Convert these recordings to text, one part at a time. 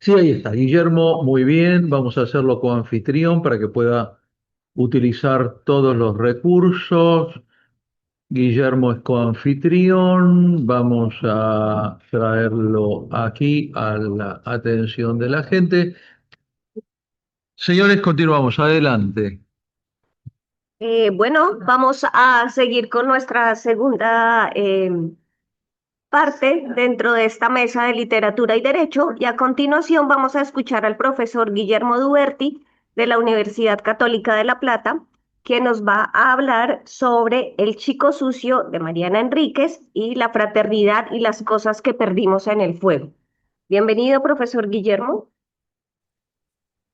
Sí, ahí está. Guillermo, muy bien. Vamos a hacerlo como anfitrión para que pueda utilizar todos los recursos. Guillermo es coanfitrión. Vamos a traerlo aquí a la atención de la gente. Señores, continuamos. Adelante. Bueno, vamos a seguir con nuestra segunda parte dentro de esta mesa de literatura y derecho y a continuación vamos a escuchar al profesor Guillermo Duberti de la Universidad Católica de La Plata, quien nos va a hablar sobre El chico sucio de Mariana Enríquez y la fraternidad y las cosas que perdimos en el fuego. Bienvenido, profesor Guillermo.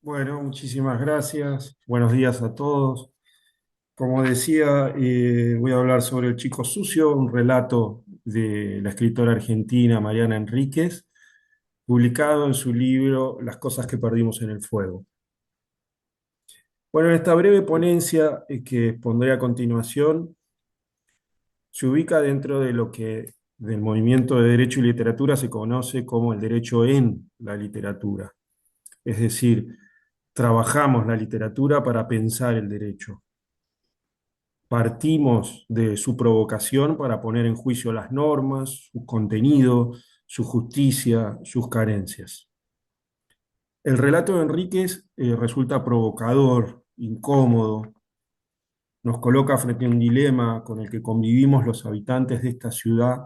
Bueno, muchísimas gracias. Buenos días a todos. Como decía, voy a hablar sobre El chico sucio, un relato de la escritora argentina Mariana Enríquez, publicado en su libro Las cosas que perdimos en el fuego. Bueno, en esta breve ponencia que pondré a continuación, se ubica dentro de lo que del movimiento de derecho y literatura se conoce como el derecho en la literatura. Es decir, trabajamos la literatura para pensar el derecho. Partimos de su provocación para poner en juicio las normas, su contenido, su justicia, sus carencias. El relato de Enríquez resulta provocador, incómodo, nos coloca frente a un dilema con el que convivimos los habitantes de esta ciudad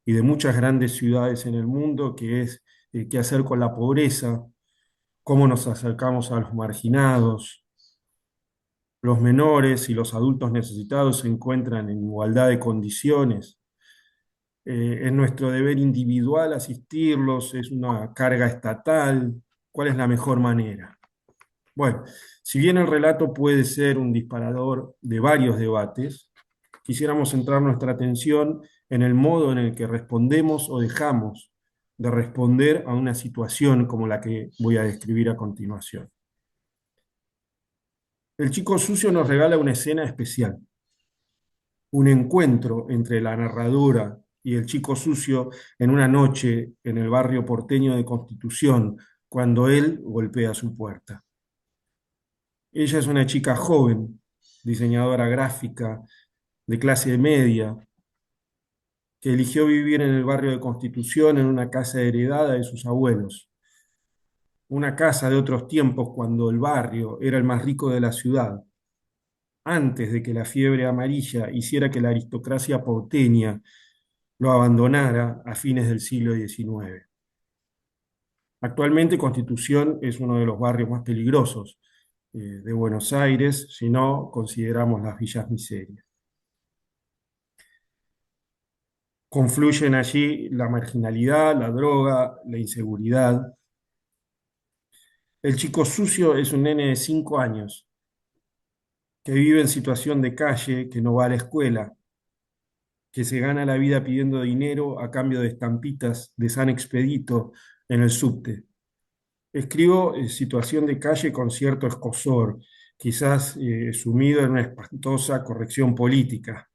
y de muchas grandes ciudades en el mundo, que es qué hacer con la pobreza, cómo nos acercamos a los marginados. Los menores y los adultos necesitados se encuentran en igualdad de condiciones. Es nuestro deber individual asistirlos, es una carga estatal. ¿Cuál es la mejor manera? Bueno, si bien el relato puede ser un disparador de varios debates, quisiéramos centrar nuestra atención en el modo en el que respondemos o dejamos de responder a una situación como la que voy a describir a continuación. El chico sucio nos regala una escena especial, un encuentro entre la narradora y el chico sucio en una noche en el barrio porteño de Constitución, cuando él golpea su puerta. Ella es una chica joven, diseñadora gráfica, de clase media, que eligió vivir en el barrio de Constitución en una casa heredada de sus abuelos, una casa de otros tiempos cuando el barrio era el más rico de la ciudad, antes de que la fiebre amarilla hiciera que la aristocracia porteña lo abandonara a fines del siglo XIX. Actualmente Constitución es uno de los barrios más peligrosos de Buenos Aires, si no consideramos las villas miserias. Confluyen allí la marginalidad, la droga, la inseguridad. El chico sucio es un nene de 5 años que vive en situación de calle, que no va a la escuela, que se gana la vida pidiendo dinero a cambio de estampitas de San Expedito en el subte. Escribo situación de calle con cierto escozor, quizás sumido en una espantosa corrección política.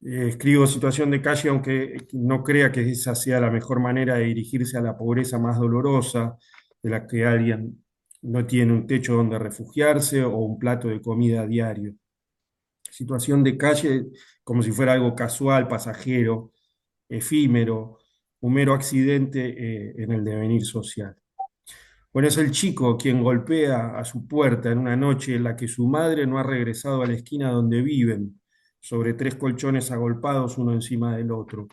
Escribo situación de calle aunque no crea que esa sea la mejor manera de dirigirse a la pobreza más dolorosa, de la que alguien no tiene un techo donde refugiarse o un plato de comida a diario. Situación de calle como si fuera algo casual, pasajero, efímero, un mero accidente en el devenir social. Bueno, es el chico quien golpea a su puerta en una noche en la que su madre no ha regresado a la esquina donde viven, sobre 3 colchones agolpados uno encima del otro.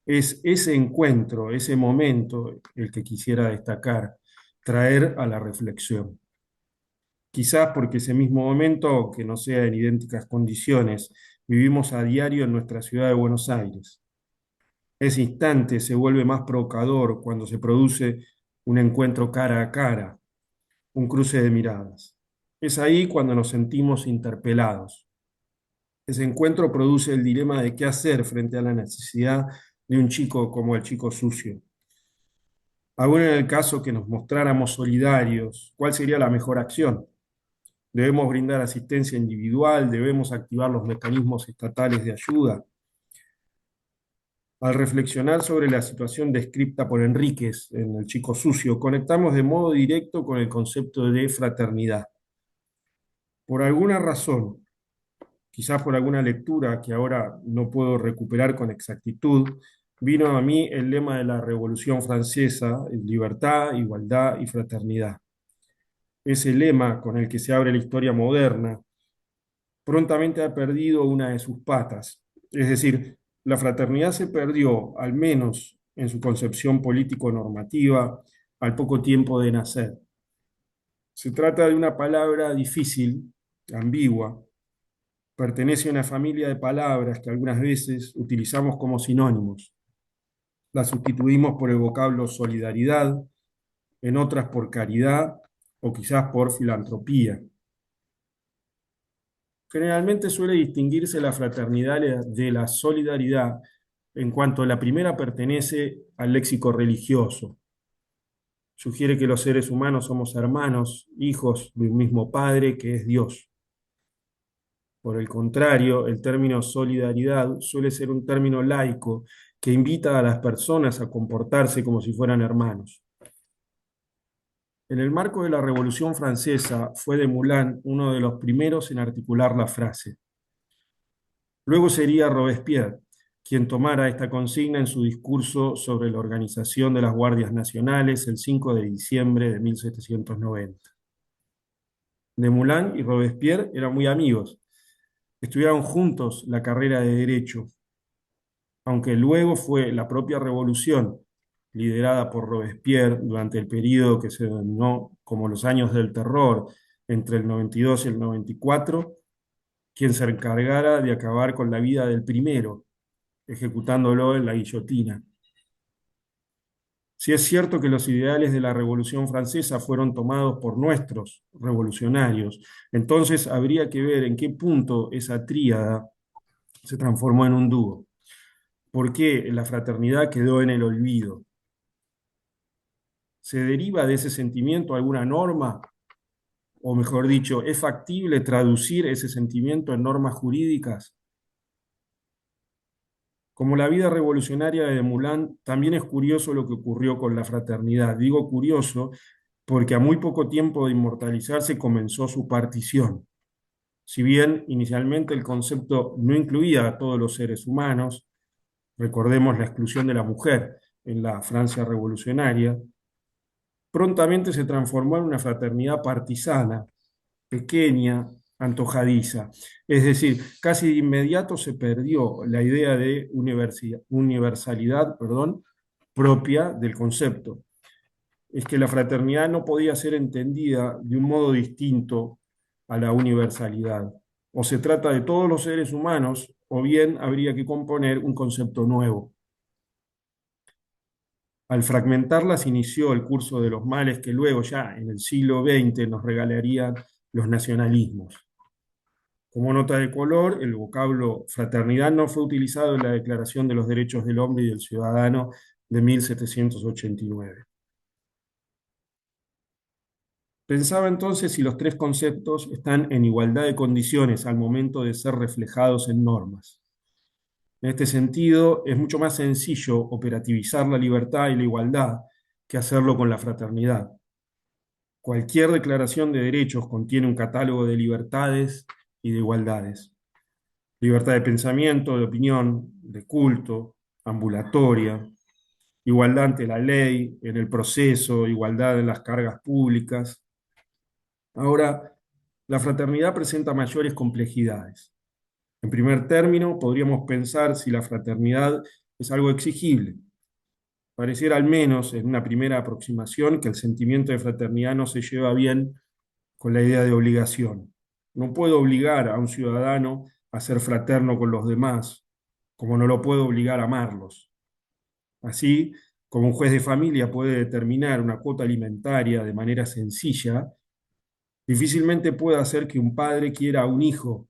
Es ese encuentro, ese momento, el que quisiera destacar, traer a la reflexión. Quizás porque ese mismo momento, aunque no sea en idénticas condiciones, vivimos a diario en nuestra ciudad de Buenos Aires. Ese instante se vuelve más provocador cuando se produce un encuentro cara a cara, un cruce de miradas. Es ahí cuando nos sentimos interpelados. Ese encuentro produce el dilema de qué hacer frente a la necesidad de un chico como el chico sucio. Aún en el caso que nos mostráramos solidarios, ¿cuál sería la mejor acción? ¿Debemos brindar asistencia individual? ¿Debemos activar los mecanismos estatales de ayuda? Al reflexionar sobre la situación descrita por Enríquez en El Chico Sucio, conectamos de modo directo con el concepto de fraternidad. Por alguna razón, quizás por alguna lectura que ahora no puedo recuperar con exactitud, vino a mí el lema de la Revolución Francesa: libertad, igualdad y fraternidad. Ese lema con el que se abre la historia moderna prontamente ha perdido una de sus patas. Es decir, la fraternidad se perdió, al menos en su concepción político-normativa, al poco tiempo de nacer. Se trata de una palabra difícil, ambigua, pertenece a una familia de palabras que algunas veces utilizamos como sinónimos. La sustituimos por el vocablo solidaridad, en otras por caridad o quizás por filantropía. Generalmente suele distinguirse la fraternidad de la solidaridad en cuanto la primera pertenece al léxico religioso. Sugiere que los seres humanos somos hermanos, hijos de un mismo Padre que es Dios. Por el contrario, el término solidaridad suele ser un término laico que invita a las personas a comportarse como si fueran hermanos. En el marco de la Revolución Francesa fue Desmoulins uno de los primeros en articular la frase. Luego sería Robespierre quien tomara esta consigna en su discurso sobre la organización de las Guardias Nacionales el 5 de diciembre de 1790. Desmoulins y Robespierre eran muy amigos. Estudiaron juntos la carrera de Derecho, aunque luego fue la propia revolución, liderada por Robespierre durante el periodo que se denominó como los años del terror, entre el 92 y el 94, quien se encargara de acabar con la vida del primero, ejecutándolo en la guillotina. Si es cierto que los ideales de la Revolución Francesa fueron tomados por nuestros revolucionarios, entonces habría que ver en qué punto esa tríada se transformó en un dúo. ¿Por qué la fraternidad quedó en el olvido? ¿Se deriva de ese sentimiento alguna norma? O mejor dicho, ¿es factible traducir ese sentimiento en normas jurídicas? Como la vida revolucionaria de Desmoulins, también es curioso lo que ocurrió con la fraternidad. Digo curioso porque a muy poco tiempo de inmortalizarse comenzó su partición. Si bien inicialmente el concepto no incluía a todos los seres humanos, recordemos la exclusión de la mujer en la Francia revolucionaria, prontamente se transformó en una fraternidad partisana, pequeña, antojadiza. Es decir, casi de inmediato se perdió la idea de universalidad, propia del concepto. Es que la fraternidad no podía ser entendida de un modo distinto a la universalidad. O se trata de todos los seres humanos, o bien habría que componer un concepto nuevo. Al fragmentarla se inició el curso de los males que luego, ya en el siglo XX, nos regalarían los nacionalismos. Como nota de color, el vocablo fraternidad no fue utilizado en la Declaración de los Derechos del Hombre y del Ciudadano de 1789. Pensaba entonces si los tres conceptos están en igualdad de condiciones al momento de ser reflejados en normas. En este sentido, es mucho más sencillo operativizar la libertad y la igualdad que hacerlo con la fraternidad. Cualquier declaración de derechos contiene un catálogo de libertades y de igualdades. Libertad de pensamiento, de opinión, de culto, ambulatoria, igualdad ante la ley, en el proceso, igualdad en las cargas públicas. Ahora, la fraternidad presenta mayores complejidades. En primer término, podríamos pensar si la fraternidad es algo exigible. Pareciera al menos en una primera aproximación que el sentimiento de fraternidad no se lleva bien con la idea de obligación. No puedo obligar a un ciudadano a ser fraterno con los demás, como no lo puedo obligar a amarlos. Así, como un juez de familia puede determinar una cuota alimentaria de manera sencilla, difícilmente puede hacer que un padre quiera a un hijo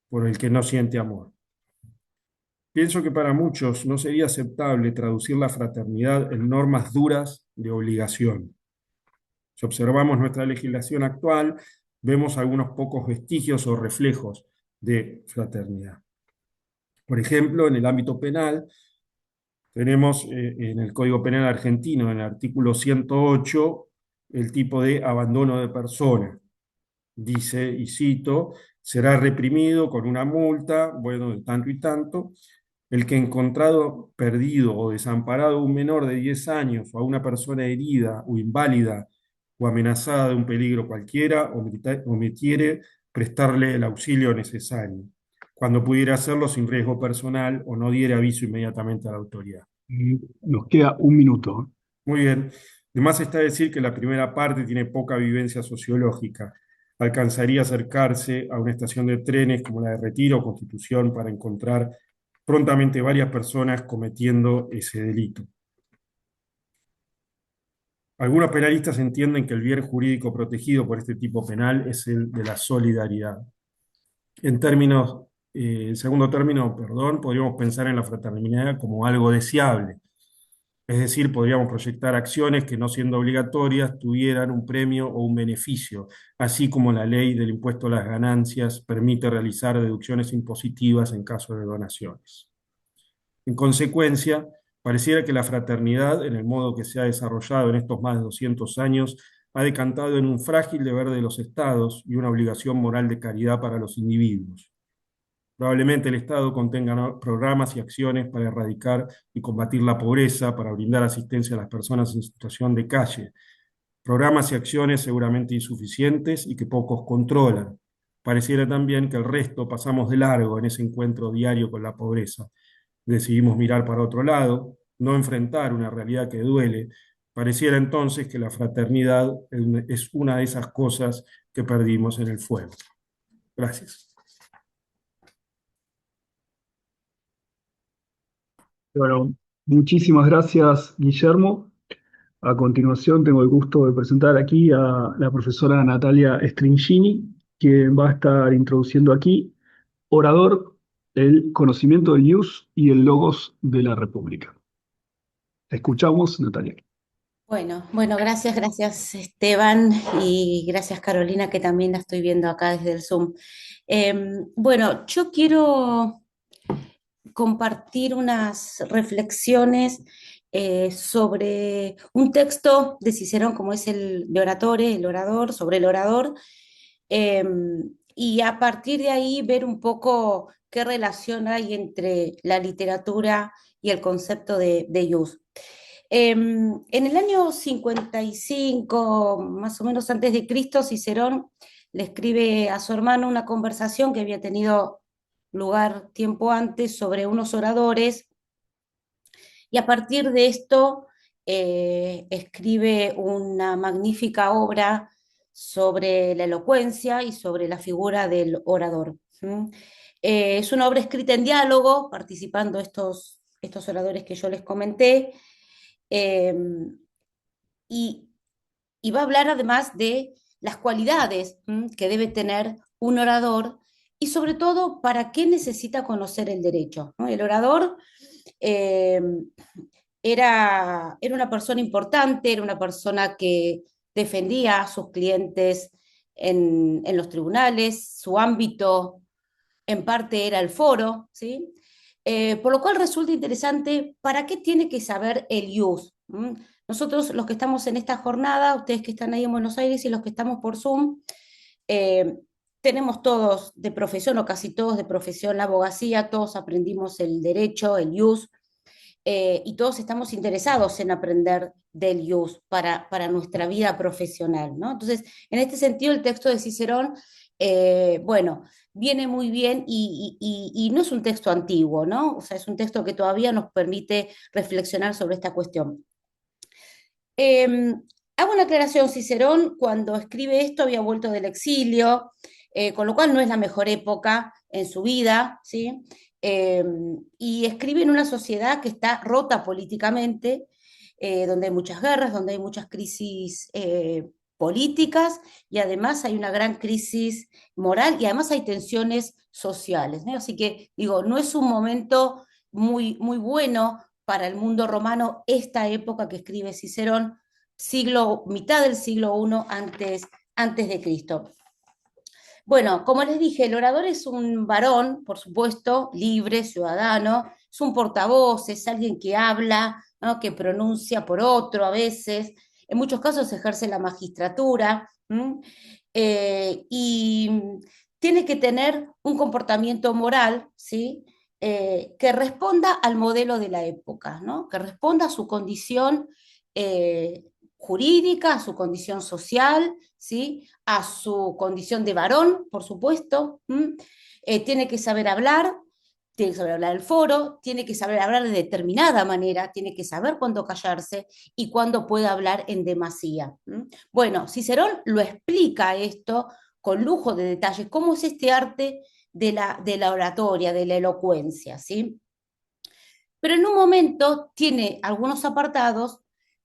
por el que no siente amor. Pienso que para muchos no sería aceptable traducir la fraternidad en normas duras de obligación. Si observamos nuestra legislación actual, vemos algunos pocos vestigios o reflejos de fraternidad. Por ejemplo, en el ámbito penal, Tenemos en el Código Penal argentino, en el artículo 108, el tipo de abandono de persona. Dice, y cito, será reprimido con una multa, bueno, de tanto y tanto, el que encontrado perdido o desamparado a un menor de 10 años o a una persona herida o inválida o amenazada de un peligro cualquiera omitiere prestarle el auxilio necesario, cuando pudiera hacerlo sin riesgo personal o no diere aviso inmediatamente a la autoridad. Nos queda un minuto. Muy bien. Además está decir que la primera parte tiene poca vivencia sociológica. Alcanzaría a acercarse a una estación de trenes como la de Retiro o Constitución para encontrar prontamente varias personas cometiendo ese delito. Algunos penalistas entienden que el bien jurídico protegido por este tipo penal es el de la solidaridad. En segundo término, perdón, podríamos pensar en la fraternidad como algo deseable. Es decir, podríamos proyectar acciones que, no siendo obligatorias, tuvieran un premio o un beneficio, así como la ley del impuesto a las ganancias permite realizar deducciones impositivas en caso de donaciones. En consecuencia, pareciera que la fraternidad, en el modo que se ha desarrollado en estos más de 200 años, ha decantado en un frágil deber de los estados y una obligación moral de caridad para los individuos. Probablemente el Estado contenga programas y acciones para erradicar y combatir la pobreza, para brindar asistencia a las personas en situación de calle. Programas y acciones seguramente insuficientes y que pocos controlan. Pareciera también que el resto pasamos de largo en ese encuentro diario con la pobreza. Decidimos mirar para otro lado, no enfrentar una realidad que duele. Pareciera entonces que la fraternidad es una de esas cosas que perdimos en el fuego. Gracias. Bueno, muchísimas gracias, Guillermo. A continuación tengo el gusto de presentar aquí a la profesora Natalia Stringini, quien va a estar introduciendo aquí Orador, el conocimiento del ius y el logos de la República. Te escuchamos, Natalia. Bueno, gracias Esteban y gracias Carolina, que también la estoy viendo acá desde el Zoom. Bueno, yo quiero compartir unas reflexiones sobre un texto de Cicerón, como es el de Oratore, el orador, sobre el orador, eh, y a partir de ahí ver un poco qué relación hay entre la literatura y el concepto de ius. En el año 55, más o menos antes de Cristo, Cicerón le escribe a su hermano una conversación que había tenido lugar tiempo antes sobre unos oradores, y a partir de esto escribe una magnífica obra sobre la elocuencia y sobre la figura del orador. Es una obra escrita en diálogo, participando estos oradores que yo les comenté, eh, y, y va a hablar además de las cualidades que debe tener un orador y sobre todo para qué necesita conocer el derecho, ¿no? El orador eh, era una persona importante, era una persona que defendía a sus clientes en los tribunales, su ámbito en parte era el foro, ¿sí? Por lo cual resulta interesante para qué tiene que saber el ius. Nosotros, los que estamos en esta jornada, ustedes que están ahí en Buenos Aires y los que estamos por Zoom, eh, tenemos todos de profesión, o casi todos de profesión, la abogacía, todos aprendimos el derecho, el ius, y todos estamos interesados en aprender del ius para nuestra vida profesional, ¿no? Entonces, en este sentido, el texto de Cicerón, bueno, viene muy bien y no es un texto antiguo, ¿no? O sea, es un texto que todavía nos permite reflexionar sobre esta cuestión. Hago una aclaración, Cicerón cuando escribe esto había vuelto del exilio, con lo cual no es la mejor época en su vida, ¿sí? Y escribe en una sociedad que está rota políticamente, donde hay muchas guerras, donde hay muchas crisis políticas y además hay una gran crisis moral y además hay tensiones sociales, ¿no? Así que digo, no es un momento muy bueno para el mundo romano esta época que escribe Cicerón, mitad del siglo I antes de Cristo. Bueno, como les dije, el orador es un varón, por supuesto, libre, ciudadano, es un portavoz, es alguien que habla, ¿no? Que pronuncia por otro a veces, en muchos casos ejerce la magistratura, y tiene que tener un comportamiento moral, ¿sí? Que responda al modelo de la época, ¿no? Que responda a su condición eh, jurídica, a su condición social, ¿sí? A su condición de varón, por supuesto. Tiene que saber hablar, tiene que saber hablar al foro, tiene que saber hablar de determinada manera, tiene que saber cuándo callarse y cuándo puede hablar en demasía. Bueno, Cicerón lo explica esto con lujo de detalles, cómo es este arte de la oratoria, de la elocuencia, ¿sí? Pero en un momento tiene algunos apartados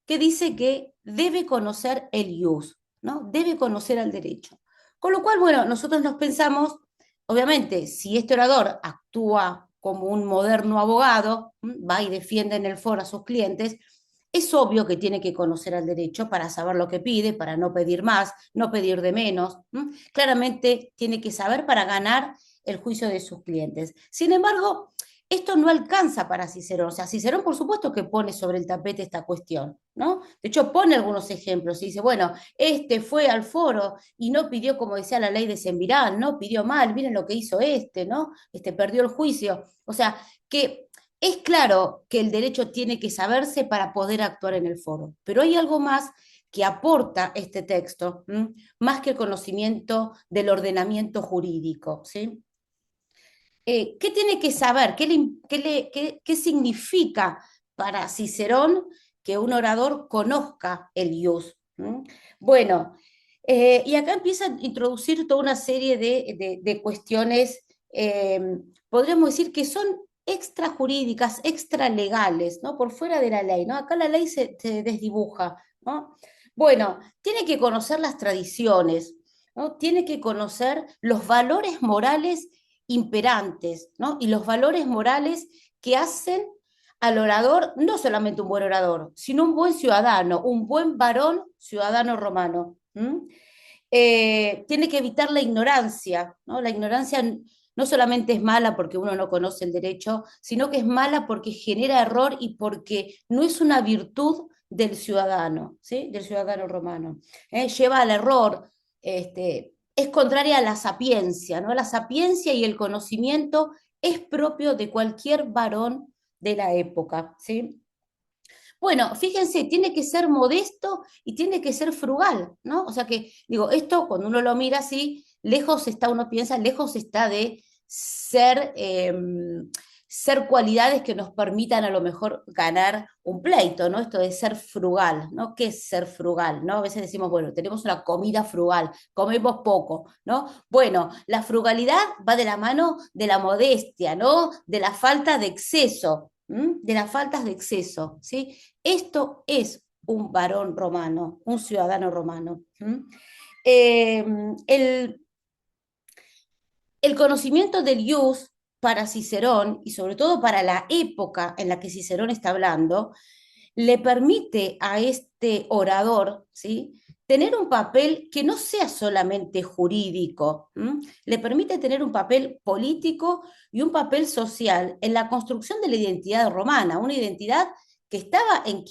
que dice que debe conocer el ius, ¿no? Debe conocer al derecho. Con lo cual, bueno, nosotros nos pensamos, obviamente, si este orador actúa como un moderno abogado, va y defiende en el foro a sus clientes, es obvio que tiene que conocer al derecho para saber lo que pide, para no pedir más, no pedir de menos. Claramente tiene que saber para ganar el juicio de sus clientes. Sin embargo, esto no alcanza para Cicerón. O sea, Cicerón, por supuesto, que pone sobre el tapete esta cuestión, ¿no? De hecho, pone algunos ejemplos y dice, bueno, este fue al foro y no pidió, como decía la ley de Semvirán, no pidió mal, miren lo que hizo este, ¿no? Perdió el juicio. O sea, que es claro que el derecho tiene que saberse para poder actuar en el foro, pero hay algo más que aporta este texto, más que el conocimiento del ordenamiento jurídico, ¿sí? ¿Qué tiene que saber? ¿Qué significa para Cicerón que un orador conozca el ius? Bueno, y acá empieza a introducir toda una serie de cuestiones, podríamos decir que son extrajurídicas, extralegales, ¿no? Por fuera de la ley, ¿no? Acá la ley se desdibuja, ¿no? Bueno, tiene que conocer las tradiciones, ¿no? Tiene que conocer los valores morales imperantes, ¿no? Y los valores morales que hacen al orador, no solamente un buen orador, sino un buen ciudadano, un buen varón ciudadano romano. Tiene que evitar la ignorancia, ¿no? La ignorancia no solamente es mala porque uno no conoce el derecho, sino que es mala porque genera error y porque no es una virtud del ciudadano, ¿sí? Del ciudadano romano. Lleva al error, es contraria a la sapiencia, ¿no? La sapiencia y el conocimiento es propio de cualquier varón de la época, ¿sí? Bueno, fíjense, tiene que ser modesto y tiene que ser frugal, ¿no? O sea que, digo, esto cuando uno lo mira así, lejos está, uno piensa, lejos está de ser cualidades que nos permitan a lo mejor ganar un pleito, ¿no? Esto de ser frugal, ¿no? ¿Qué es ser frugal, no? A veces decimos, bueno, tenemos una comida frugal, comemos poco, ¿no? Bueno, la frugalidad va de la mano de la modestia, ¿no? De la falta de exceso, de las faltas de exceso, ¿sí? Esto es un varón romano, un ciudadano romano. Eh, el, el conocimiento del ius para Cicerón, y sobre todo para la época en la que Cicerón está hablando, le permite a este orador, ¿sí?, tener un papel que no sea solamente jurídico, le permite tener un papel político y un papel social en la construcción de la identidad romana, una identidad que estaba en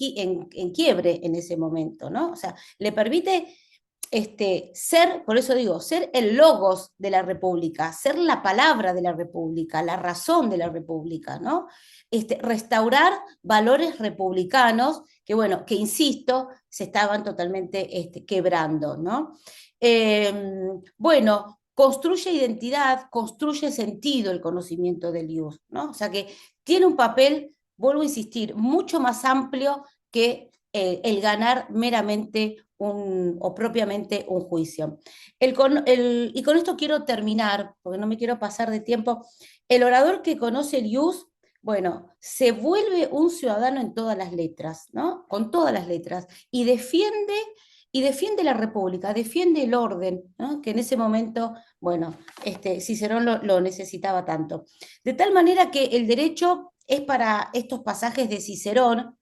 quiebre en ese momento, ¿no? O sea, le permite ser, por eso digo, ser el logos de la República, ser la palabra de la República, la razón de la República, ¿no? Restaurar valores republicanos que, bueno, que insisto, se estaban totalmente quebrando, ¿no? Bueno, construye identidad, construye sentido el conocimiento del ius, ¿no? O sea que tiene un papel, vuelvo a insistir, mucho más amplio que el ganar meramente o propiamente un juicio. Y con esto quiero terminar, porque no me quiero pasar de tiempo. El orador que conoce el ius, bueno, se vuelve un ciudadano en todas las letras, ¿no? Con todas las letras, y defiende la República, defiende el orden, ¿no? Que en ese momento, bueno, Cicerón lo necesitaba tanto. De tal manera que el derecho es para estos pasajes de Cicerón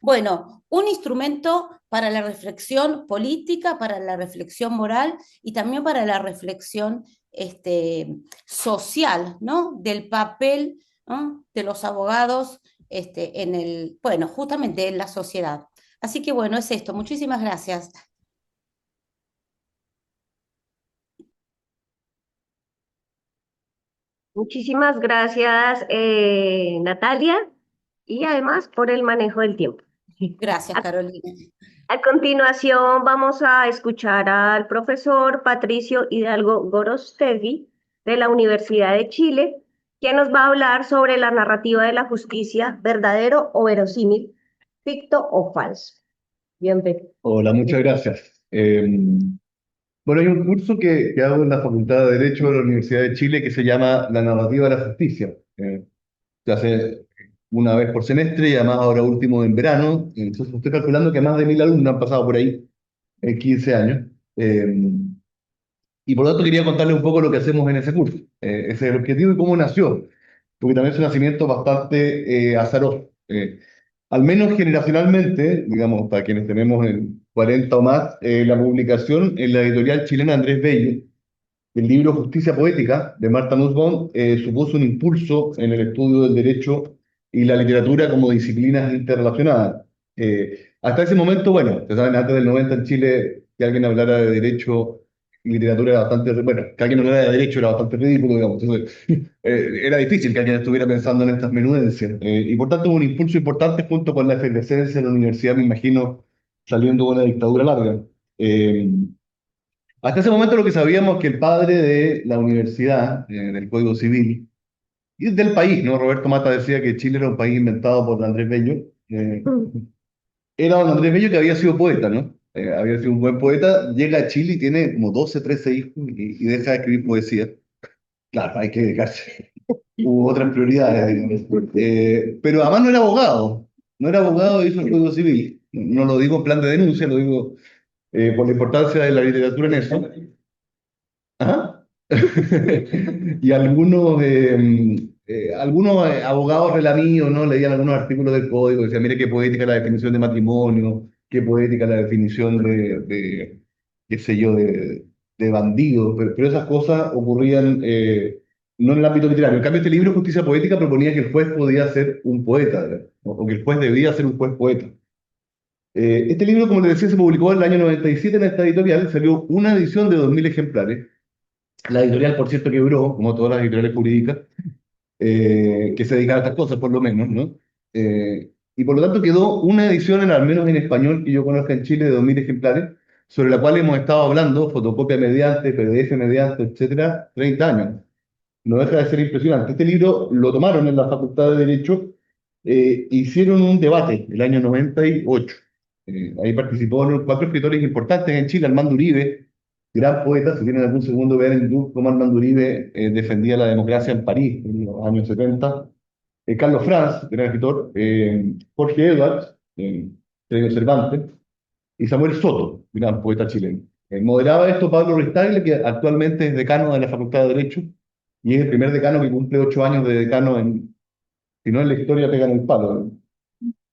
Bueno, un instrumento para la reflexión política, para la reflexión moral y también para la reflexión social, ¿no? Del papel, ¿no? de los abogados bueno, justamente en la sociedad. Así que bueno, es esto. Muchísimas gracias. Muchísimas gracias, Natalia, y además por el manejo del tiempo. Gracias, A, Carolina. a continuación vamos a escuchar al profesor Patricio Hidalgo Gorostegui de la Universidad de Chile, quien nos va a hablar sobre la narrativa de la justicia, verdadero o verosímil, ficto o falso. Bienvenido. Hola, muchas gracias. Bueno, hay un curso que hago en la Facultad de Derecho de la Universidad de Chile que se llama La narrativa de la justicia. Se hace una vez por semestre y además ahora último en verano. Entonces estoy calculando que más de 1000 alumnos han pasado por ahí en 15 años. Y por lo tanto quería contarles un poco lo que hacemos en ese curso. Ese es el objetivo y cómo nació, porque también es un nacimiento bastante azaroso. Al menos generacionalmente, digamos, para quienes tenemos el 40 o más, la publicación en la editorial chilena Andrés Bello, el libro Justicia Poética de Marta Nussbaum, supuso un impulso en el estudio del derecho y la literatura como disciplinas interrelacionadas. Hasta ese momento, bueno, ustedes saben, antes del 90 en Chile, que alguien hablara de derecho y literatura era bastante, bueno, que alguien hablara de derecho era bastante ridículo, digamos. Entonces, era difícil que alguien estuviera pensando en estas menudencias. Y por tanto, hubo un impulso importante junto con la efervescencia en la universidad, me imagino, saliendo de una dictadura larga. Eh, Hasta ese momento lo que sabíamos es que el padre de la universidad, del Código Civil, y del país, ¿no? Roberto Mata decía que Chile era un país inventado por Andrés Bello. Era don Andrés Bello que había sido poeta, ¿no? Había sido un buen poeta, llega a Chile y tiene como 12, 13 hijos y deja de escribir poesía. Claro, hay que dedicarse. Hubo otras prioridades, digamos. Pero además no era abogado. No era abogado y hizo el Código Civil. No lo digo en plan de denuncia, lo digo por la importancia de la literatura en eso. Ajá. Y algunos abogados relamidos, ¿no? Leían algunos artículos del código, decían, mire qué poética la definición de matrimonio, qué poética la definición qué sé yo, de bandido, pero esas cosas ocurrían no en el ámbito literario. En cambio, este libro, Justicia Poética, proponía que el juez podía ser un poeta, ¿verdad? O que el juez debía ser un juez poeta. Este libro, como les decía, se publicó en el año 97 en esta editorial, salió una edición de 2000 ejemplares. La editorial, por cierto, quebró, como todas las editoriales jurídicas, que se dedican a estas cosas, por lo menos, ¿no? Y por lo tanto quedó una edición, al menos en español, que yo conozca en Chile, de 2000 ejemplares, sobre la cual hemos estado hablando, fotocopia mediante, PDF mediante, etcétera, 30 años. No deja de ser impresionante. Este libro lo tomaron en la Facultad de Derecho, hicieron un debate el año 98. Ahí participaron 4 escritores importantes en Chile, Armando Uribe, gran poeta, si tienen algún segundo, ver en YouTube cómo Armando Uribe defendía la democracia en París en los años 70. Carlos Franz, gran escritor, Jorge Edwards, premio Cervantes, y Samuel Soto, gran poeta chileno. Moderaba esto Pablo Ristagle, que actualmente es decano de la Facultad de Derecho, y es el primer decano que cumple 8 años de decano si no en la historia pegan el palo, ¿no?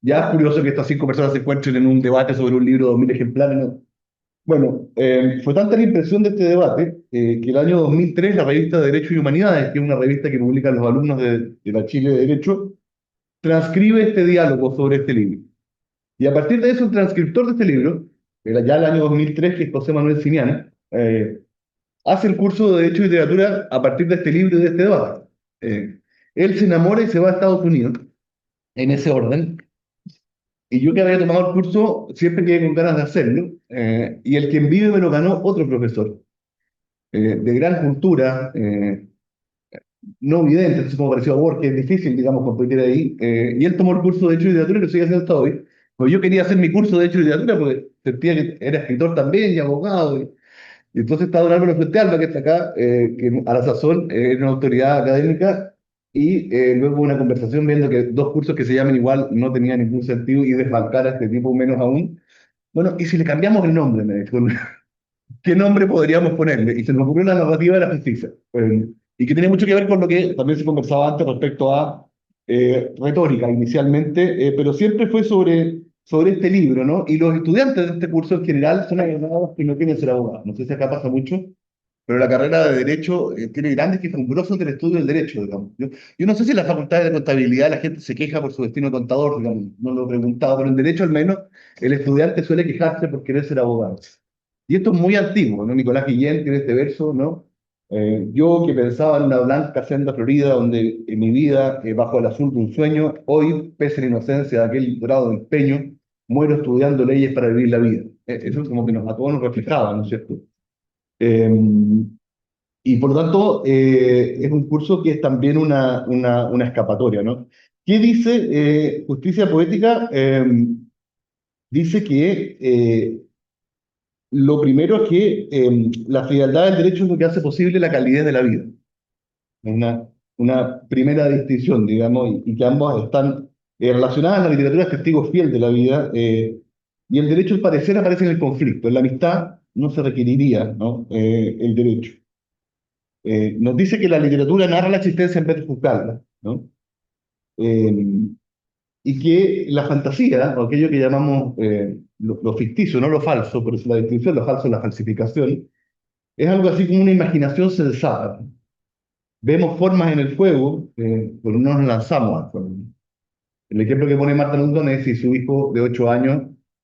Ya es curioso que estas 5 personas se encuentren en un debate sobre un libro de 2000 ejemplares, ¿no? Bueno, fue tanta la impresión de este debate que el año 2003 la revista Derecho y Humanidades, que es una revista que publican los alumnos de la Chile de Derecho, transcribe este diálogo sobre este libro. Y a partir de eso, el transcriptor de este libro, era ya el año 2003, que es José Manuel Siniana, hace el curso de Derecho y Literatura a partir de este libro y de este debate. Él se enamora y se va a Estados Unidos, en ese orden. Y yo que había tomado el curso, siempre quedé con ganas de hacerlo, y el que vive me lo ganó otro profesor, de gran cultura, no vidente, entonces como pareció a Borges, es difícil, digamos, competir ahí, y él tomó el curso de Derecho y Literatura y lo sigue haciendo hasta hoy. Pues yo quería hacer mi curso de Derecho y Literatura porque sentía que era escritor también y abogado, y entonces está don Álvaro Fuente Alba, que está acá, que a la sazón es una autoridad académica, y luego una conversación viendo que 2 cursos que se llaman igual no tenía ningún sentido y desbancar a este tipo menos aún. Bueno, ¿y si le cambiamos el nombre? Me dijo, ¿qué nombre podríamos ponerle? Y se nos ocurrió la narrativa de la justicia. Y que tiene mucho que ver con lo que también se conversaba antes respecto a retórica inicialmente, pero siempre fue sobre sobre este libro, ¿no? Y los estudiantes de este curso en general son abogados que no quieren ser abogados. No sé si acá pasa mucho, pero la carrera de Derecho tiene grandes quejumbrosos del estudio del Derecho, digamos. Yo no sé si en las facultades de contabilidad la gente se queja por su destino de contador, digamos, no lo he preguntado, pero en Derecho al menos el estudiante suele quejarse por querer ser abogado. Y esto es muy antiguo, ¿no? Nicolás Guillén tiene este verso, ¿no? Yo que pensaba en una blanca senda florida donde en mi vida, bajo el azul de un sueño, hoy, pese a la inocencia de aquel dorado empeño, muero estudiando leyes para vivir la vida. Eso es como que a todos nos reflejaba, ¿no es cierto? Eh, y por lo tanto, es un curso que es también una escapatoria, ¿no? ¿Qué dice Justicia Poética? Dice que lo primero es que la frialdad del derecho es lo que hace posible la calidez de la vida. Una primera distinción, digamos, y que ambas están relacionadas. La literatura es testigo fiel de la vida, y el derecho, al parecer, aparece en el conflicto. En la amistad no se requeriría, ¿no? El derecho. Nos dice que la literatura narra la existencia en vez de juzgarla, ¿no? Eh, y que la fantasía, o aquello que llamamos lo ficticio, no lo falso, pero es la distinción, lo falso es la falsificación, es algo así como una imaginación sensata. Vemos formas en el fuego, pero no nos lanzamos a formas. El ejemplo que pone Marta Nundón es si su hijo de 8 años,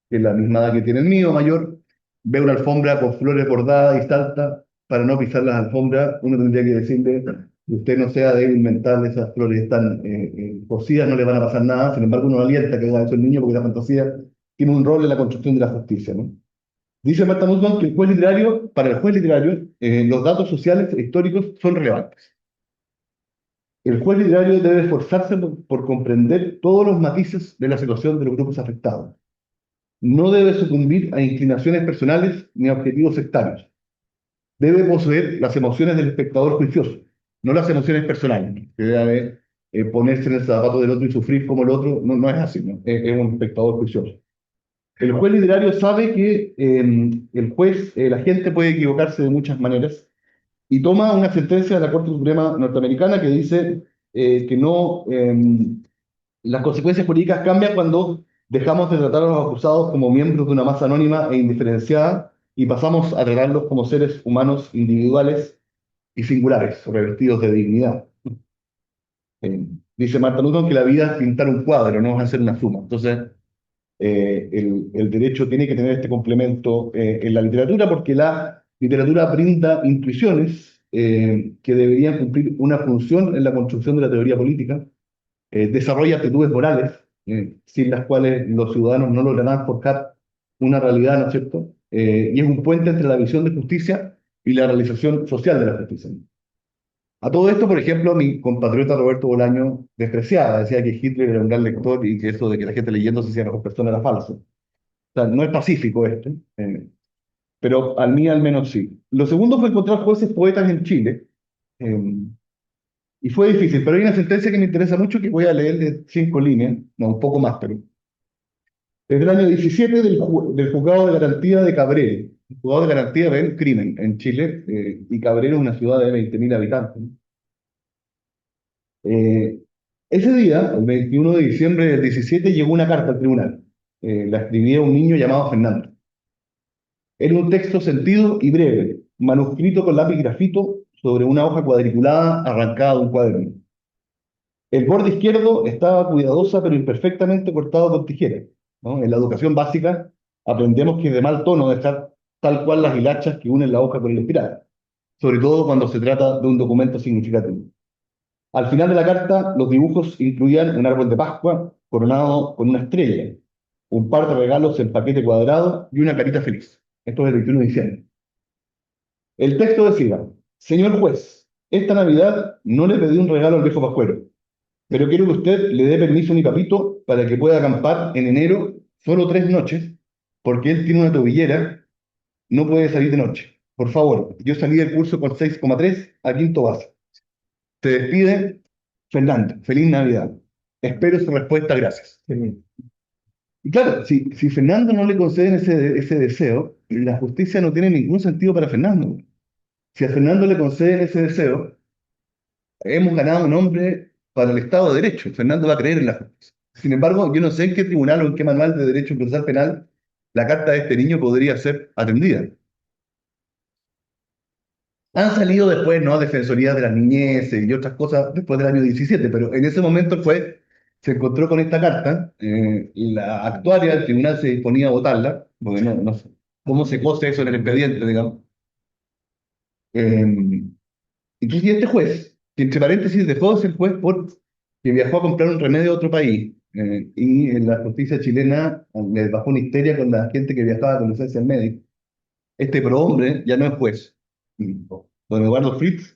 que es la misma edad que tiene el mío, mayor, ve una alfombra con flores bordadas y salta para no pisar las alfombras, uno tendría que decirle, usted no sea de inventar esas flores tan cosidas, no le van a pasar nada. Sin embargo, uno alienta que haga eso el niño porque la fantasía tiene un rol en la construcción de la justicia, ¿no? Dice Marta Nussbaum que el juez literario, para el juez literario, los datos sociales e históricos son relevantes. El juez literario debe esforzarse por comprender todos los matices de la situación de los grupos afectados. No debe sucumbir a inclinaciones personales ni a objetivos sectarios. Debe poseer las emociones del espectador juicioso, no las emociones personales. Que debe ponerse en el zapato del otro y sufrir como el otro, no es así, ¿no? Es un espectador juicioso. El juez literario sabe que la gente puede equivocarse de muchas maneras, y toma una sentencia de la Corte Suprema norteamericana que dice que no, las consecuencias jurídicas cambian cuando dejamos de tratar a los acusados como miembros de una masa anónima e indiferenciada y pasamos a tratarlos como seres humanos individuales y singulares, revestidos de dignidad. Dice Marta Newton que la vida es pintar un cuadro, no es hacer una suma. Entonces, el derecho tiene que tener este complemento en la literatura, porque la literatura brinda intuiciones que deberían cumplir una función en la construcción de la teoría política, desarrolla actitudes morales, sin las cuales los ciudadanos no lograrán forjar una realidad, ¿no es cierto? Y es un puente entre la visión de justicia y la realización social de la justicia. A todo esto, por ejemplo, mi compatriota Roberto Bolaño despreciaba, decía que Hitler era un gran lector y que eso de que la gente leyendo se hacía mejor persona era falso. O sea, no es pacífico esto, pero al mí al menos sí. Lo segundo fue encontrar jueces poetas en Chile, y fue difícil, pero hay una sentencia que me interesa mucho que voy a leer de 5 líneas, no, un poco más, pero desde el año 17 del Juzgado de Garantía de Cabrera. El Juzgado de Garantía ve el crimen en Chile, y Cabrera es una ciudad de 20.000 habitantes. Ese día, el 21 de diciembre del 17, llegó una carta al tribunal. La escribía un niño llamado Fernando. Era un texto sentido y breve, manuscrito con lápiz grafito sobre una hoja cuadriculada arrancada de un cuaderno. El borde izquierdo estaba cuidadosa pero imperfectamente cortado con tijera, ¿no? En la educación básica aprendemos que es de mal tono dejar tal cual las hilachas que unen la hoja con el espiral, sobre todo cuando se trata de un documento significativo. Al final de la carta, los dibujos incluían un árbol de Pascua coronado con una estrella, un par de regalos en paquete cuadrado y una carita feliz. Esto es el 21 de diciembre. El texto decía: señor juez, esta Navidad no le pedí un regalo al viejo Pascuero, pero quiero que usted le dé permiso a mi papito para que pueda acampar en enero solo 3 noches, porque él tiene una tobillera, no puede salir de noche. Por favor, yo salí del curso con 6,3 a quinto base. Se despide Fernando. Feliz Navidad. Espero su respuesta, gracias. Y claro, si Fernando no le conceden ese deseo, la justicia no tiene ningún sentido para Fernando. Si a Fernando le conceden ese deseo, hemos ganado un hombre para el Estado de Derecho. Fernando va a creer en la justicia. Sin embargo, yo no sé en qué tribunal o en qué manual de derecho procesal penal la carta de este niño podría ser atendida. Han salido después, ¿no? Defensorías de las niñeces y otras cosas después del año 17, pero en ese momento el juez se encontró con esta carta, la actuaria del tribunal se disponía a votarla, porque no sé cómo se cose eso en el expediente, digamos. Eh, entonces, y este juez, que entre paréntesis dejó de ser juez porque viajó a comprar un remedio a otro país, y en la justicia chilena le bajó una histeria con la gente que viajaba con licencia al médico. Este prohombre ya no es juez. Don Eduardo Fritz,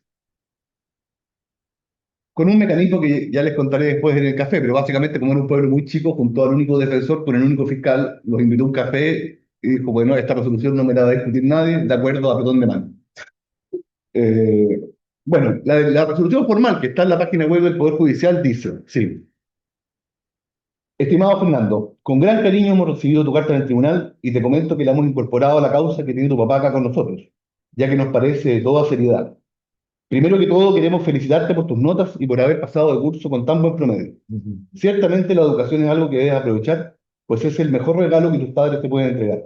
con un mecanismo que ya les contaré después en el café, pero básicamente como era un pueblo muy chico, junto al único defensor con el único fiscal, los invitó a un café y dijo, bueno, esta resolución no me la va a discutir nadie, de acuerdo, apretón de mano. Eh, bueno, la resolución formal que está en la página web del Poder Judicial dice, sí, estimado Fernando, con gran cariño hemos recibido tu carta en el tribunal y te comento que la hemos incorporado a la causa que tiene tu papá acá con nosotros, ya que nos parece de toda seriedad. Primero que todo, queremos felicitarte por tus notas y por haber pasado de curso con tan buen promedio. Ciertamente la educación es algo que debes aprovechar, pues es el mejor regalo que tus padres te pueden entregar.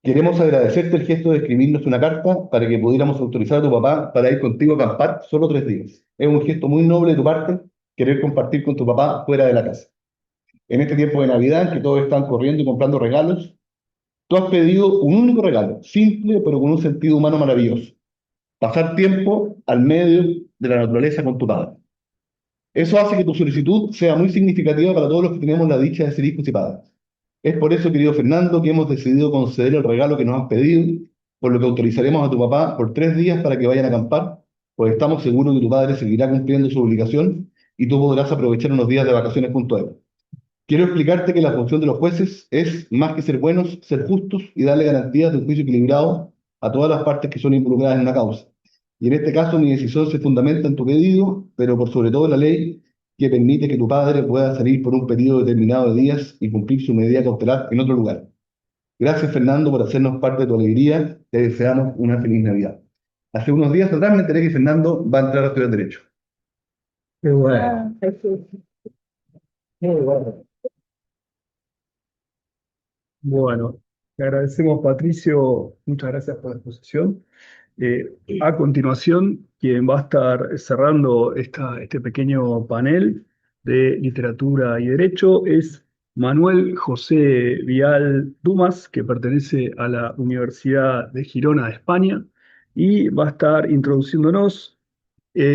Queremos agradecerte el gesto de escribirnos una carta para que pudiéramos autorizar a tu papá para ir contigo a acampar solo 3 días. Es un gesto muy noble de tu parte querer compartir con tu papá fuera de la casa. En este tiempo de Navidad, en que todos están corriendo y comprando regalos, tú has pedido un único regalo, simple pero con un sentido humano maravilloso: pasar tiempo al medio de la naturaleza con tu padre. Eso hace que tu solicitud sea muy significativa para todos los que tenemos la dicha de ser hijos y padres. Es por eso, querido Fernando, que hemos decidido conceder el regalo que nos has pedido, por lo que autorizaremos a tu papá por 3 días para que vayan a acampar, pues estamos seguros que tu padre seguirá cumpliendo su obligación y tú podrás aprovechar unos días de vacaciones junto a él. Quiero explicarte que la función de los jueces es, más que ser buenos, ser justos y darle garantías de un juicio equilibrado a todas las partes que son involucradas en una causa. Y en este caso mi decisión se fundamenta en tu pedido, pero por sobre todo en la ley que permite que tu padre pueda salir por un periodo determinado de días y cumplir su medida cautelar en otro lugar. Gracias, Fernando, por hacernos parte de tu alegría. Te deseamos una feliz Navidad. Hace unos días atrás me enteré que Fernando va a entrar a estudiar Derecho. Qué bueno, qué bueno. Bueno, te agradecemos, Patricio, muchas gracias por la exposición. A continuación, quien va a estar cerrando este pequeño panel de literatura y derecho es Manuel José Vial Dumas, que pertenece a la Universidad de Girona de España, y va a estar introduciéndonos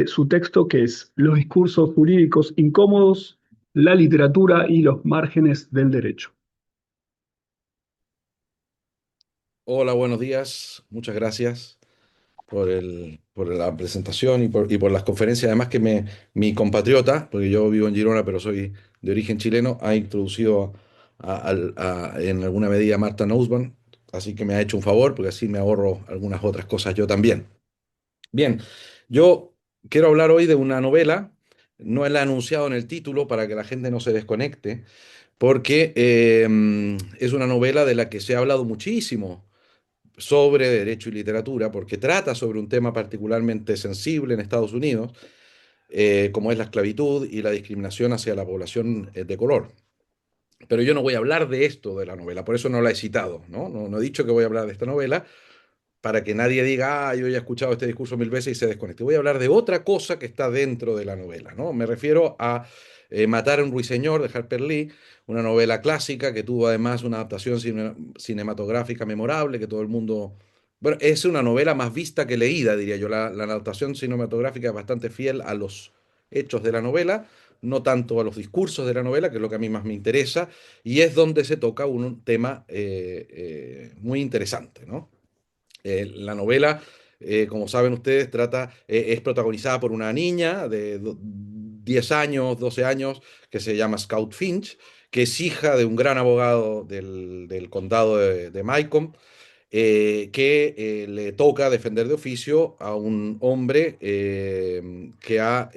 su texto, que es Los discursos jurídicos incómodos, la literatura y los márgenes del derecho. Hola, buenos días. Muchas gracias por la presentación y por las conferencias. Además que mi compatriota, porque yo vivo en Girona, pero soy de origen chileno, ha introducido en alguna medida a Marta Nussbaum, así que me ha hecho un favor, porque así me ahorro algunas otras cosas yo también. Bien, yo quiero hablar hoy de una novela, no la he anunciado en el título para que la gente no se desconecte, porque es una novela de la que se ha hablado muchísimo sobre derecho y literatura, porque trata sobre un tema particularmente sensible en Estados Unidos, como es la esclavitud y la discriminación hacia la población de color. Pero yo no voy a hablar de esto de la novela, por eso no la he citado, ¿no? No he dicho que voy a hablar de esta novela, para que nadie diga, yo ya he escuchado este discurso 1000 veces y se desconecte. Voy a hablar de otra cosa que está dentro de la novela, ¿no? Me refiero a Matar a un ruiseñor de Harper Lee, una novela clásica que tuvo además una adaptación cinematográfica memorable, que todo el mundo... Bueno, es una novela más vista que leída, diría yo. La adaptación cinematográfica es bastante fiel a los hechos de la novela, no tanto a los discursos de la novela, que es lo que a mí más me interesa, y es donde se toca un tema muy interesante, ¿no? La novela, como saben ustedes, es protagonizada por una niña de 10 años, 12 años, que se llama Scout Finch, que es hija de un gran abogado del condado de Macomb, que le toca defender de oficio a un hombre que ha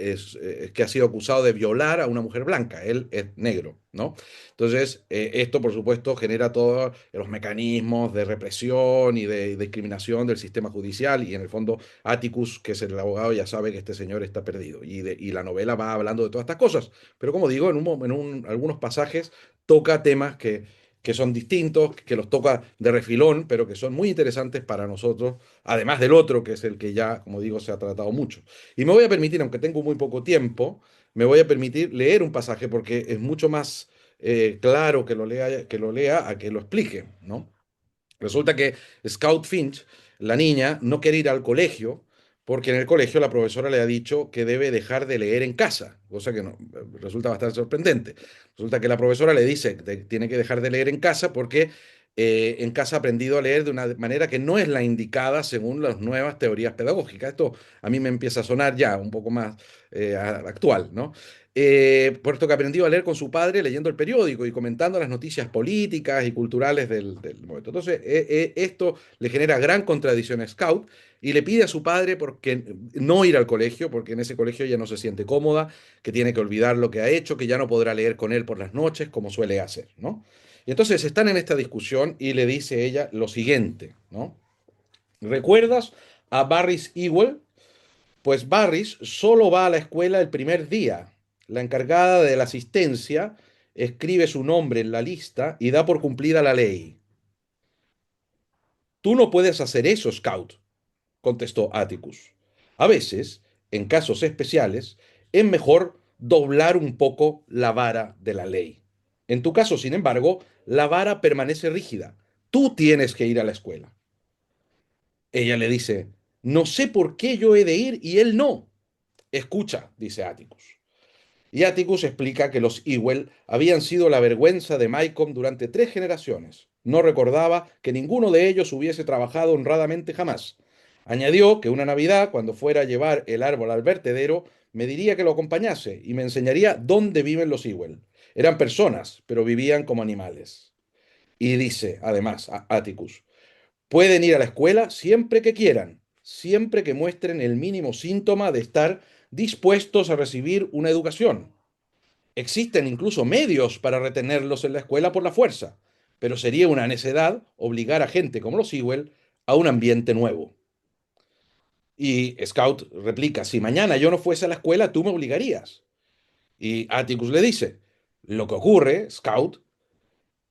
sido acusado de violar a una mujer blanca. Él es negro, ¿no? Entonces, esto, por supuesto, genera todos los mecanismos de represión y de discriminación del sistema judicial. Y en el fondo, Atticus, que es el abogado, ya sabe que este señor está perdido. Y la novela va hablando de todas estas cosas. Pero como digo, algunos pasajes toca temas que son distintos, que los toca de refilón, pero que son muy interesantes para nosotros, además del otro, que es el que ya, como digo, se ha tratado mucho. Y me voy a permitir, aunque tengo muy poco tiempo, me voy a permitir leer un pasaje porque es mucho más claro que lo lea a que lo explique, ¿no? Resulta que Scout Finch, la niña, no quiere ir al colegio porque en el colegio la profesora le ha dicho que debe dejar de leer en casa, cosa que resulta bastante sorprendente. Resulta que la profesora le dice que tiene que dejar de leer en casa porque en casa ha aprendido a leer de una manera que no es la indicada según las nuevas teorías pedagógicas. Esto a mí me empieza a sonar ya un poco más actual, ¿no? Puesto que aprendió a leer con su padre leyendo el periódico y comentando las noticias políticas y culturales del momento. Entonces, esto le genera gran contradicción a Scout y le pide a su padre no ir al colegio, porque en ese colegio ella no se siente cómoda, que tiene que olvidar lo que ha hecho, que ya no podrá leer con él por las noches, como suele hacer, ¿no? Y entonces están en esta discusión y le dice ella lo siguiente, ¿no? ¿Recuerdas a Barris Ewell? Pues Barris solo va a la escuela el primer día. La encargada de la asistencia escribe su nombre en la lista y da por cumplida la ley. Tú no puedes hacer eso, Scout, contestó Atticus. A veces, en casos especiales, es mejor doblar un poco la vara de la ley. En tu caso, sin embargo, la vara permanece rígida. Tú tienes que ir a la escuela. Ella le dice, no sé por qué yo he de ir y él no. Escucha, dice Atticus. Y Atticus explica que los Ewell habían sido la vergüenza de Mycomb durante 3 generaciones. No recordaba que ninguno de ellos hubiese trabajado honradamente jamás. Añadió que una Navidad, cuando fuera a llevar el árbol al vertedero, me diría que lo acompañase y me enseñaría dónde viven los Ewell. Eran personas, pero vivían como animales. Y dice, además, a Atticus, pueden ir a la escuela siempre que quieran, siempre que muestren el mínimo síntoma de estar dispuestos a recibir una educación. Existen incluso medios para retenerlos en la escuela por la fuerza, pero sería una necedad obligar a gente como los Sewell a un ambiente nuevo. Y Scout replica, si mañana yo no fuese a la escuela, tú me obligarías. Y Atticus le dice, lo que ocurre, Scout,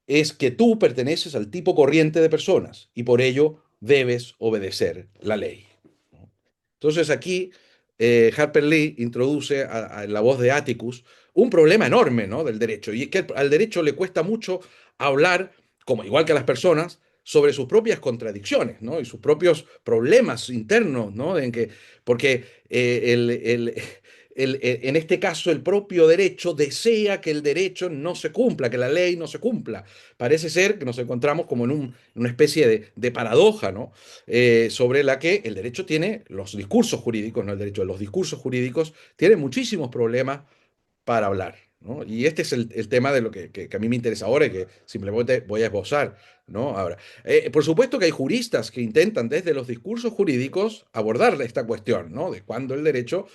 es que tú perteneces al tipo corriente de personas y por ello debes obedecer la ley. Entonces aquí Harper Lee introduce en la voz de Atticus un problema enorme, ¿no? Del derecho. Y es que al derecho le cuesta mucho hablar, como igual que a las personas, sobre sus propias contradicciones, ¿no? Y sus propios problemas internos, ¿no? Porque en este caso el propio derecho desea que el derecho no se cumpla, que la ley no se cumpla. Parece ser que nos encontramos como en una especie de paradoja, ¿no? Sobre la que el derecho tiene los discursos jurídicos, no el derecho, los discursos jurídicos tienen muchísimos problemas para hablar, ¿no? Y este es el tema de lo que a mí me interesa ahora y que simplemente voy a esbozar, ¿no? Ahora, por supuesto que hay juristas que intentan desde los discursos jurídicos abordar esta cuestión, ¿no? De cuando el derecho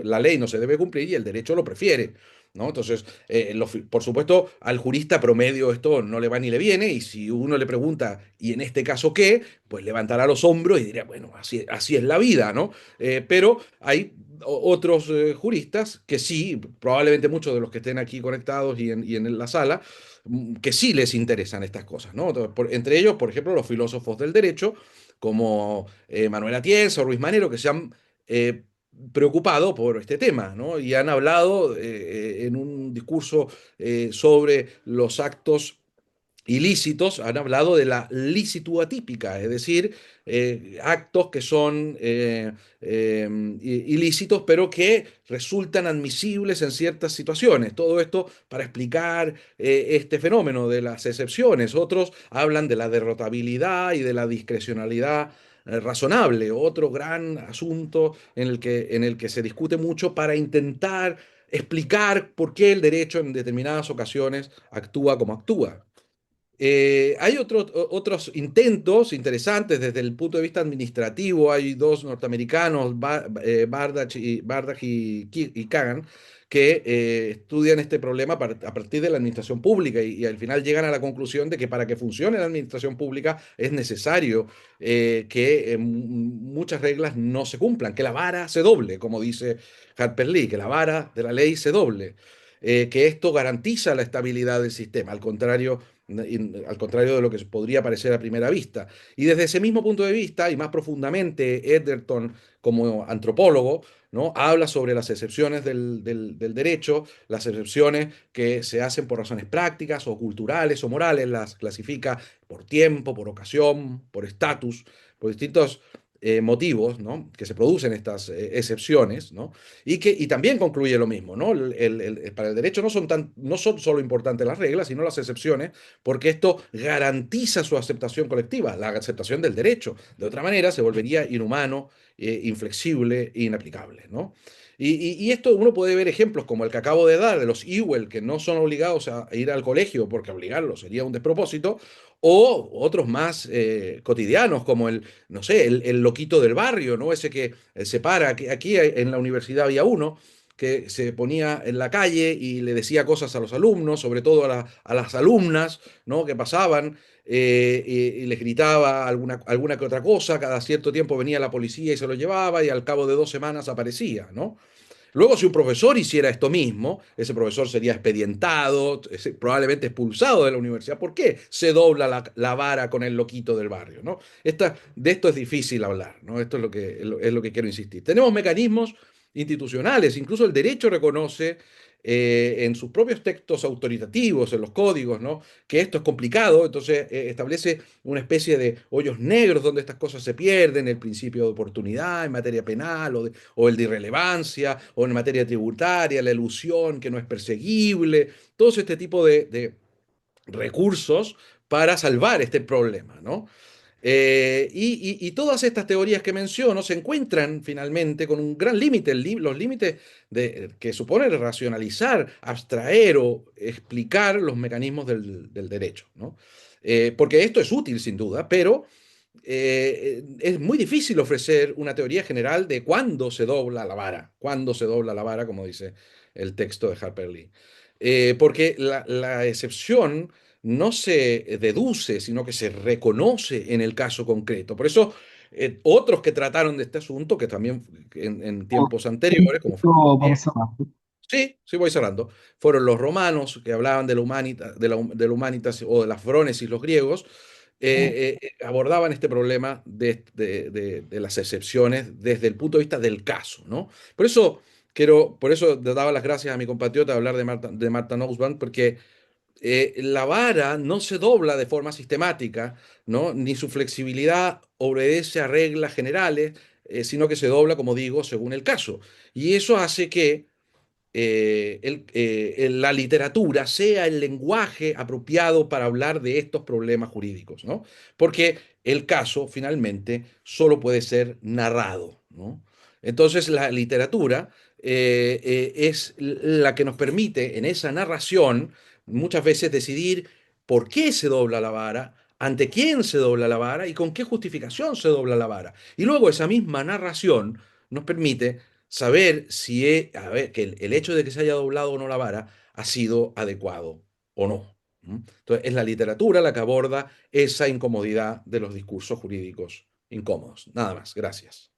la ley no se debe cumplir y el derecho lo prefiere, ¿no? Entonces, por supuesto, al jurista promedio esto no le va ni le viene, y si uno le pregunta, ¿y en este caso qué? Pues levantará los hombros y dirá, bueno, así es la vida, ¿no? Pero hay otros juristas que sí, probablemente muchos de los que estén aquí conectados y en la sala, que sí les interesan estas cosas, ¿no? Entre ellos, por ejemplo, los filósofos del derecho, como Manuel Atienza o Ruiz Manero, que se han preocupado por este tema, ¿no? Y han hablado en un discurso sobre los actos ilícitos, han hablado de la licitud atípica, es decir, actos que son ilícitos, pero que resultan admisibles en ciertas situaciones. Todo esto para explicar este fenómeno de las excepciones. Otros hablan de la derrotabilidad y de la discrecionalidad razonable, otro gran asunto en el que se discute mucho para intentar explicar por qué el derecho en determinadas ocasiones actúa como actúa. Hay otros intentos interesantes desde el punto de vista administrativo. Hay dos norteamericanos, Bardach y Kagan, que estudian este problema a partir de la administración pública y al final llegan a la conclusión de que para que funcione la administración pública es necesario que muchas reglas no se cumplan, que la vara se doble, como dice Harper Lee, que la vara de la ley se doble. Que esto garantiza la estabilidad del sistema, al contrario de lo que podría parecer a primera vista. Y desde ese mismo punto de vista, y más profundamente, Edgerton, como antropólogo, ¿no? Habla sobre las excepciones del derecho, las excepciones que se hacen por razones prácticas o culturales o morales, las clasifica por tiempo, por ocasión, por estatus, por distintos motivos, ¿no? Que se producen estas excepciones, ¿no? Y también concluye lo mismo, ¿no? Para el derecho no son solo importantes las reglas, sino las excepciones, porque esto garantiza su aceptación colectiva, la aceptación del derecho. De otra manera, se volvería inhumano, inflexible e inaplicable, ¿no? Y esto uno puede ver ejemplos como el que acabo de dar de los Ewell, que no son obligados a ir al colegio porque obligarlos sería un despropósito, o otros más cotidianos como no sé, el loquito del barrio, ¿no? Ese que se para, aquí en la universidad había uno que se ponía en la calle y le decía cosas a los alumnos, sobre todo a las alumnas, ¿no? Que pasaban y les gritaba alguna que otra cosa, cada cierto tiempo venía la policía y se lo llevaba y al cabo de 2 semanas aparecía, ¿no? Luego, si un profesor hiciera esto mismo, ese profesor sería expedientado, probablemente expulsado de la universidad. ¿Por qué se dobla la vara con el loquito del barrio? ¿No? De esto es difícil hablar, ¿no? Esto es lo que quiero insistir. Tenemos mecanismos institucionales, incluso el derecho reconoce en sus propios textos autoritativos, en los códigos, ¿no? Que esto es complicado, entonces establece una especie de hoyos negros donde estas cosas se pierden, el principio de oportunidad en materia penal o el de irrelevancia, o en materia tributaria, la elusión que no es perseguible, todo este tipo de recursos para salvar este problema, ¿no? Y todas estas teorías que menciono se encuentran finalmente con un gran límite, los límites que supone racionalizar, abstraer o explicar los mecanismos del derecho, ¿no? Porque esto es útil sin duda, pero es muy difícil ofrecer una teoría general de cuándo se dobla la vara, cuándo se dobla la vara, como dice el texto de Harper Lee. Porque la excepción no se deduce, sino que se reconoce en el caso concreto. Por eso, otros que trataron de este asunto, que también en tiempos anteriores, como fue, Vamos a... sí, sí voy cerrando, fueron los romanos que hablaban de la humanitas o de la frónesis, los griegos, abordaban este problema de las excepciones desde el punto de vista del caso, ¿no? Por eso le daba las gracias a mi compatriota de hablar de Martha Nussbaum, porque la vara no se dobla de forma sistemática, ¿no? Ni su flexibilidad obedece a reglas generales, sino que se dobla, como digo, según el caso. Y eso hace que la literatura sea el lenguaje apropiado para hablar de estos problemas jurídicos, ¿no? Porque el caso finalmente solo puede ser narrado, ¿no? Entonces la literatura es la que nos permite en esa narración muchas veces decidir por qué se dobla la vara, ante quién se dobla la vara y con qué justificación se dobla la vara. Y luego esa misma narración nos permite saber si a ver, que el hecho de que se haya doblado o no la vara ha sido adecuado o no. Entonces, es la literatura la que aborda esa incomodidad de los discursos jurídicos incómodos. Nada más, gracias.